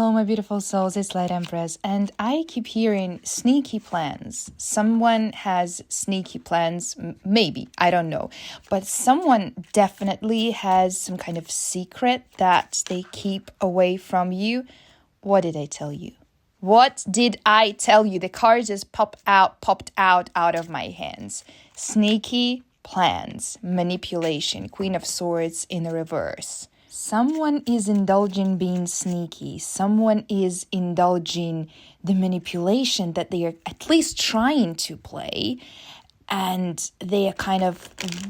Hello, my beautiful souls. It's Light Empress, and I keep hearing sneaky plans. Someone has sneaky plans, maybe, I don't know. But someone definitely has some kind of secret that they keep away from you. What did I tell you? What did I tell you? The card just popped out of my hands. Sneaky plans, manipulation, Queen of Swords in the reverse. Someone is indulging being sneaky. Someone is indulging the manipulation that they are at least trying to play. And they are kind of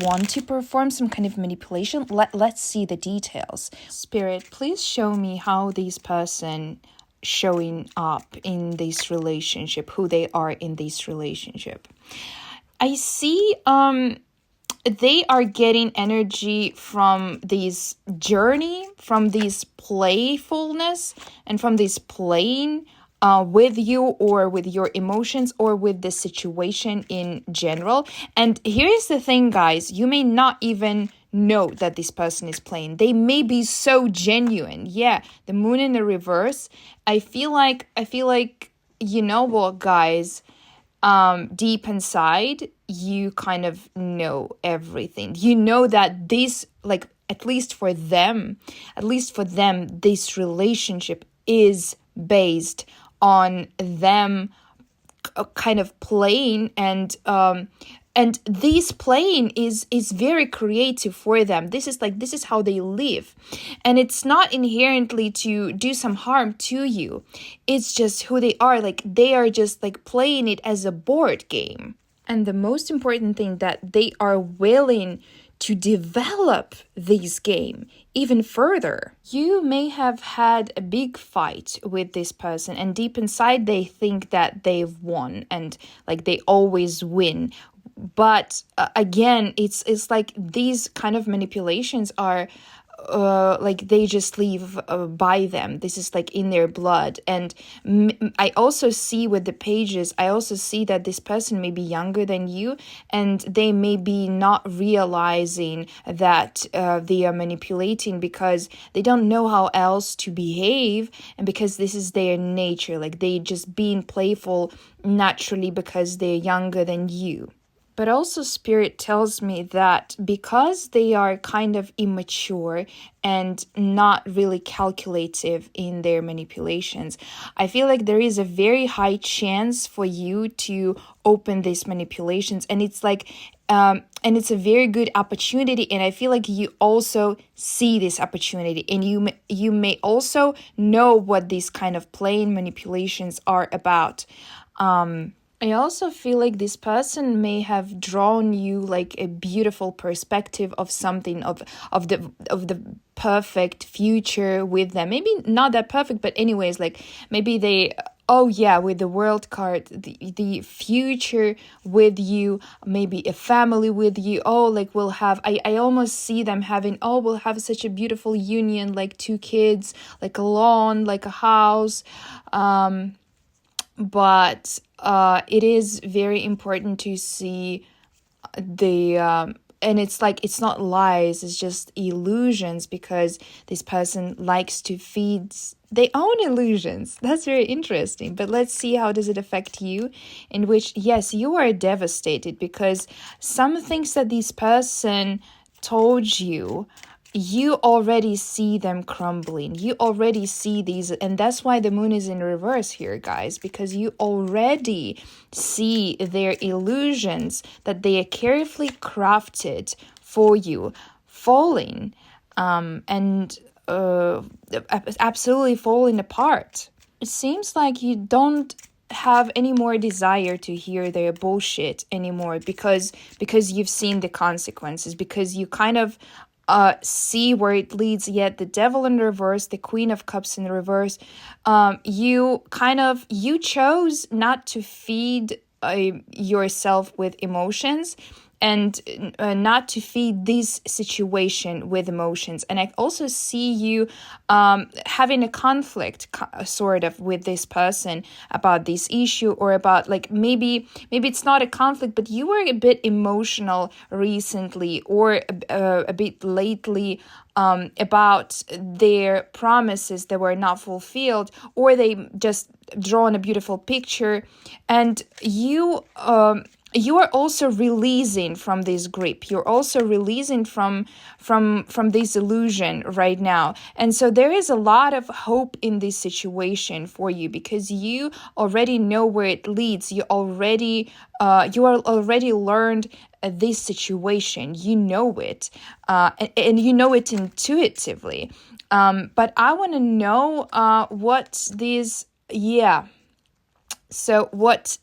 want to perform some kind of manipulation. Let's see the details. Spirit, please show me how this person showing up in this relationship, who they are in this relationship. I see they are getting energy from this journey, from this playfulness, and from this playing with you or with your emotions or with the situation in general. And here's the thing, guys, you may not even know that this person is playing. They may be so genuine. Yeah, the moon in the reverse. I feel like, you know what, guys, deep inside, you kind of know everything. You know that this, like, at least for them, this relationship is based on them kind of playing, and this playing is very creative for them. This is how they live, and it's not inherently to do some harm to you. It's just who they are. Like, they are just like playing it as a board game. And the most important thing, that they are willing to develop this game even further. You may have had a big fight with this person, and deep inside they think that they've won, and like they always win. But again, it's like these kind of manipulations are like they just live by them. This is like in their blood. And I also see with the pages, I also see that this person may be younger than you, and they may be not realizing that they are manipulating because they don't know how else to behave, and because this is their nature. Like, they just being playful naturally because they're younger than you. But also, Spirit tells me that because they are kind of immature and not really calculative in their manipulations, I feel like there is a very high chance for you to open these manipulations. And it's like, and it's a very good opportunity. And I feel like you also see this opportunity, and you may also know what these kind of playing manipulations are about. I also feel like this person may have drawn you like a beautiful perspective of something, of the perfect future with them. Maybe not that perfect, but anyways, like maybe they, oh yeah, with the world card, the future with you, maybe a family with you. Oh, like we'll have, I almost see them having, oh, we'll have such a beautiful union, like 2 kids, like a lawn, like a house. But it is very important to see the and it's like, it's not lies, it's just illusions, because this person likes to feed their own illusions. That's very interesting. But let's see, how does it affect you? In which, yes, you are devastated because some things that this person told you, you already see them crumbling. You already see these, and that's why the moon is in reverse here, guys, because you already see their illusions that they are carefully crafted for you falling, and absolutely falling apart. It seems like you don't have any more desire to hear their bullshit anymore, because you've seen the consequences, because you kind of see where it leads. Yet the Devil in reverse, the Queen of Cups in reverse, you chose not to feed yourself with emotions, and not to feed this situation with emotions. And I also see you having a conflict sort of with this person about this issue, or about like maybe it's not a conflict, but you were a bit emotional recently, or a bit lately, about their promises that were not fulfilled, or they just drawn a beautiful picture, and you are also releasing from this grip. You're also releasing from this illusion right now. And so there is a lot of hope in this situation for you, because you already know where it leads. You are already learned this situation. You know it, and you know it intuitively. But I want to know what these, so what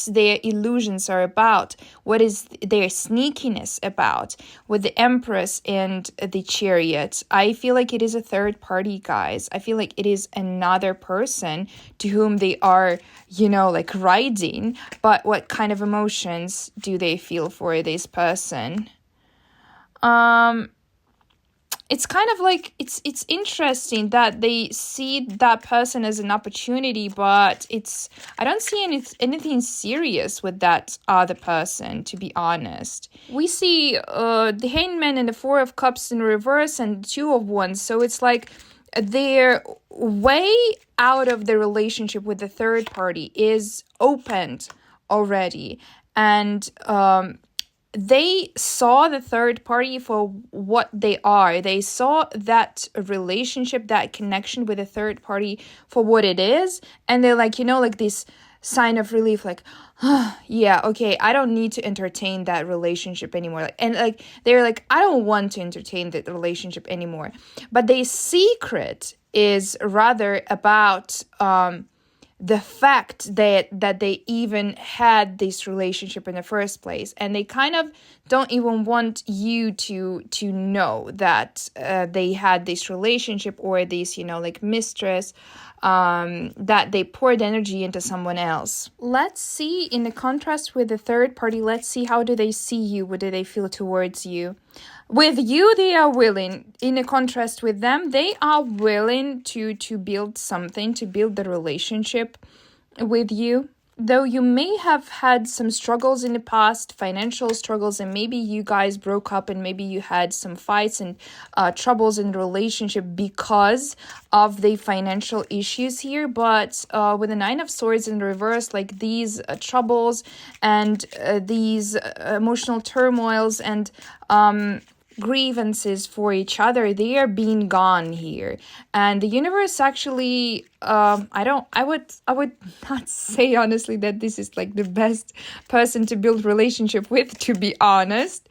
their illusions are about, what is their sneakiness about with the Empress and the Chariot. I feel like it is a third party, guys. I feel like it is another person to whom they are, like riding. But what kind of emotions do they feel for this person? It's kind of like, it's interesting that they see that person as an opportunity, but I don't see anything serious with that other person, to be honest. We see the Hangman and the Four of Cups in reverse and Two of Wands, so it's like their way out of the relationship with the third party is opened already, and they saw the third party for what they are. They saw that relationship, that connection with the third party for what it is. And they're like, like this sign of relief, like, yeah, okay, I don't need to entertain that relationship anymore. And like, they're like, I don't want to entertain that relationship anymore. But the secret is rather about, the fact that they even had this relationship in the first place, and they kind of don't even want you to know that they had this relationship, or this like mistress, that they poured energy into someone else. Let's see, in the contrast with the third party, let's see, how do they see you? What do they feel towards you? With you, they are willing. In a contrast with them, they are willing to build something, to build the relationship with you. Though you may have had some struggles in the past, financial struggles, and maybe you guys broke up, and maybe you had some fights and troubles in the relationship because of the financial issues here. But with the Nine of Swords in reverse, like these troubles and these emotional turmoils and grievances for each other, they are being gone here. And the universe actually, I would not say honestly that this is like the best person to build relationship with, to be honest.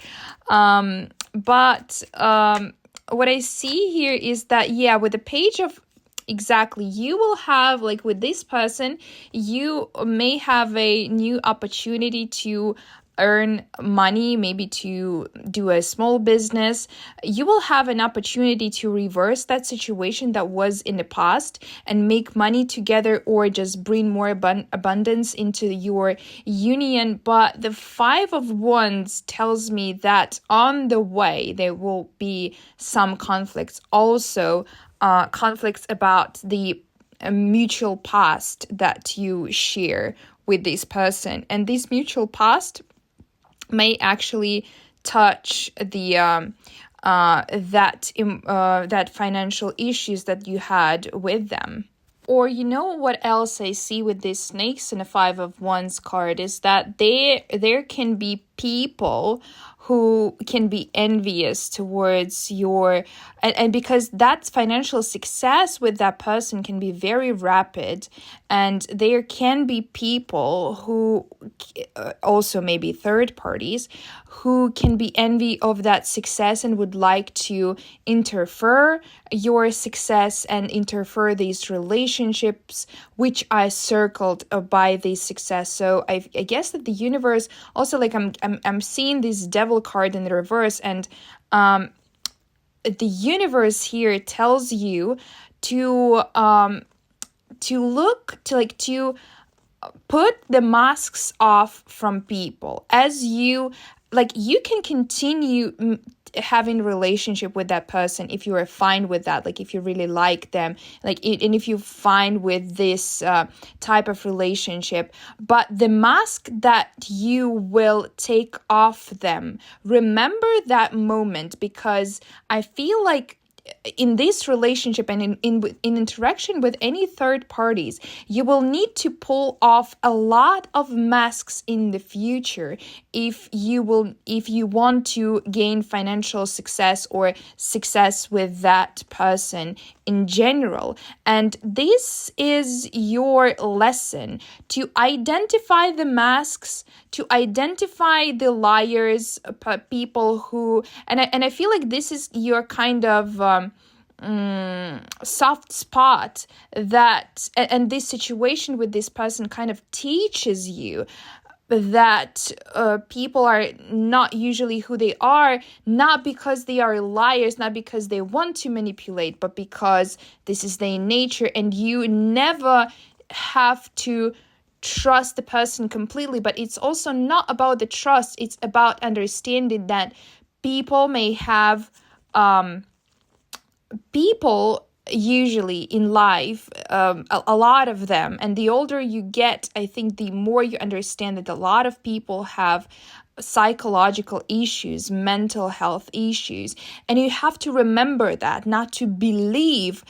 But what I see here is that, with the Page of, exactly, you will have, like with this person, you may have a new opportunity to earn money, maybe to do a small business. You will have an opportunity to reverse that situation that was in the past and make money together, or just bring more abundance into your union. But the Five of Wands tells me that on the way there will be some conflicts, also conflicts about the mutual past that you share with this person. And this mutual past may actually touch the that financial issues that you had with them. Or what else I see with these snakes in a Five of Wands card is that there can be people who can be envious towards your, and because that financial success with that person can be very rapid, and there can be people who also maybe third parties who can be envy of that success and would like to interfere your success and interfere these relationships which are circled by this success. So I guess that the universe also, like I'm seeing this Devil card in the reverse, and the universe here tells you to look to put the masks off from people as you like you can continue having a relationship with that person if you are fine with that, like if you really like them, like and if you're fine with this type of relationship. But the mask that you will take off them, remember that moment, because I feel like in this relationship and in interaction with any third parties, you will need to pull off a lot of masks in the future if you want to gain financial success or success with that person in general. And this is your lesson, to identify the masks, to identify the liars, people who, and I feel like this is your kind of soft spot, that and this situation with this person kind of teaches you that people are not usually who they are, not because they are liars, not because they want to manipulate, but because this is their nature. And you never have to trust the person completely, but it's also not about the trust, it's about understanding that people may have people usually in life, a lot of them, and the older you get, I think the more you understand that a lot of people have psychological issues, mental health issues, and you have to remember that, not to believe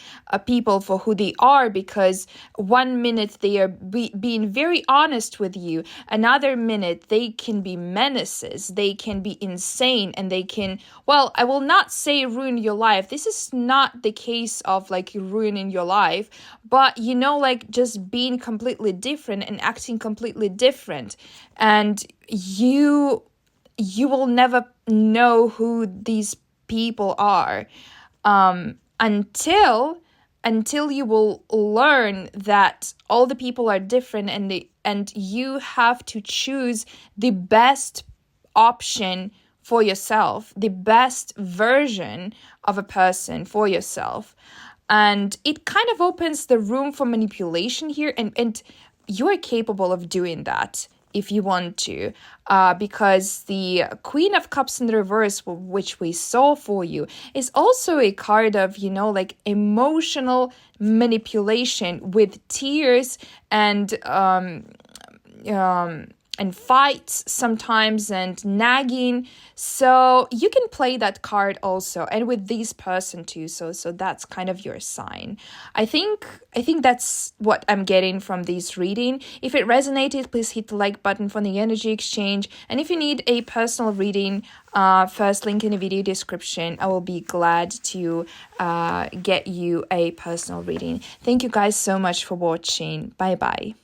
people for who they are, because one minute they are being very honest with you, another minute they can be menaces, they can be insane, and they can, well, I will not say ruin your life. This is not the case of like ruining your life, but like just being completely different and acting completely different. And you will never know who these people are until you will learn that all the people are different, and you have to choose the best option for yourself, the best version of a person for yourself. And it kind of opens the room for manipulation here, and you're capable of doing that if you want to, because the Queen of Cups in the reverse, which we saw for you, is also a card of, like emotional manipulation with tears and fights sometimes and nagging. So you can play that card also, and with this person too. So that's kind of your sign. I think that's what I'm getting from this reading. If it resonated, please hit the like button for the energy exchange. And if you need a personal reading, first link in the video description. I will be glad to get you a personal reading. Thank you guys so much for watching. Bye bye.